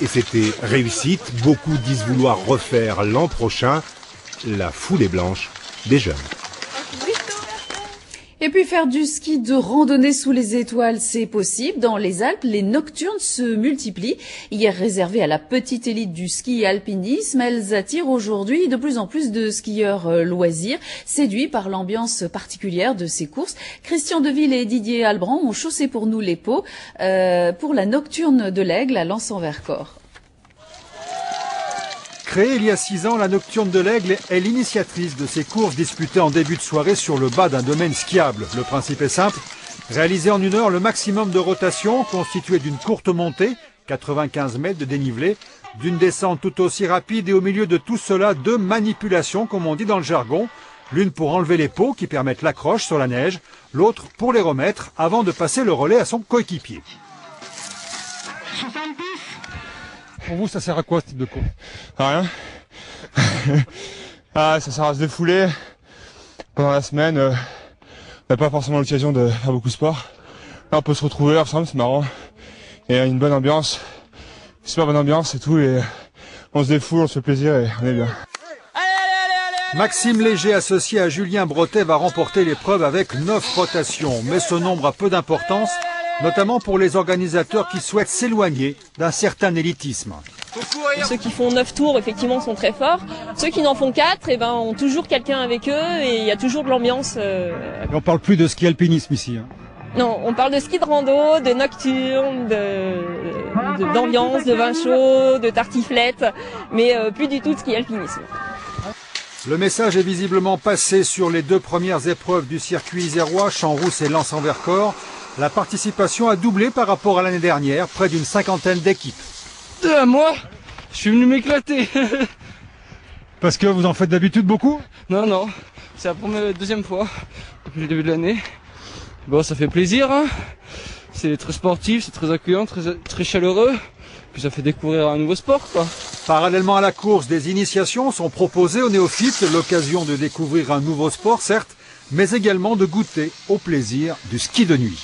et c'était réussite. Beaucoup disent vouloir refaire l'an prochain la foulée blanche des jeunes. Et puis faire du ski de randonnée sous les étoiles, c'est possible. Dans les Alpes, les nocturnes se multiplient. Hier réservées à la petite élite du ski et alpinisme, elles attirent aujourd'hui de plus en plus de skieurs loisirs, séduits par l'ambiance particulière de ces courses. Christian Deville et Didier Albrand ont chaussé pour nous les pots pour la nocturne de l'Aigle à Lens-en-Vercors. Créée il y a 6 ans, la Nocturne de l'Aigle est l'initiatrice de ces courses disputées en début de soirée sur le bas d'un domaine skiable. Le principe est simple, réaliser en 1 heure le maximum de rotation constitué d'une courte montée, 95 mètres de dénivelé, d'une descente tout aussi rapide et au milieu de tout cela, 2 manipulations comme on dit dans le jargon, l'une pour enlever les pots qui permettent l'accroche sur la neige, l'autre pour les remettre avant de passer le relais à son coéquipier. Pour vous, ça sert à quoi ce type de course? Rien. Ça sert à se défouler. Pendant la semaine, on n'a pas forcément l'occasion de faire beaucoup de sport. Là, on peut se retrouver ensemble, c'est marrant. Et une bonne ambiance, super bonne ambiance et tout. Et on se défoule, on se fait plaisir et on est bien. Maxime Léger, associé à Julien Bretet, va remporter l'épreuve avec 9 rotations. Mais ce nombre a peu d'importance, notamment pour les organisateurs qui souhaitent s'éloigner d'un certain élitisme. Ceux qui font 9 tours, effectivement, sont très forts. Ceux qui n'en font 4, ont toujours quelqu'un avec eux et il y a toujours de l'ambiance. Et on parle plus de ski alpinisme ici. Non, on parle de ski de rando, de nocturne, d'ambiance, de vin chaud, de tartiflette, mais plus du tout de ski alpinisme. Le message est visiblement passé sur les 2 premières épreuves du circuit isérois, Champs-Rousses et Lens-en-Vercors. La participation a doublé par rapport à l'année dernière, près d'une 50aine d'équipes. Moi, je suis venu m'éclater. Parce que vous en faites d'habitude beaucoup? Non, c'est la deuxième fois depuis le début de l'année. Bon, ça fait plaisir, hein. C'est très sportif, c'est très accueillant, très chaleureux. Puis ça fait découvrir un nouveau sport, quoi. Parallèlement à la course, des initiations sont proposées aux néophytes, l'occasion de découvrir un nouveau sport, certes, mais également de goûter au plaisir du ski de nuit.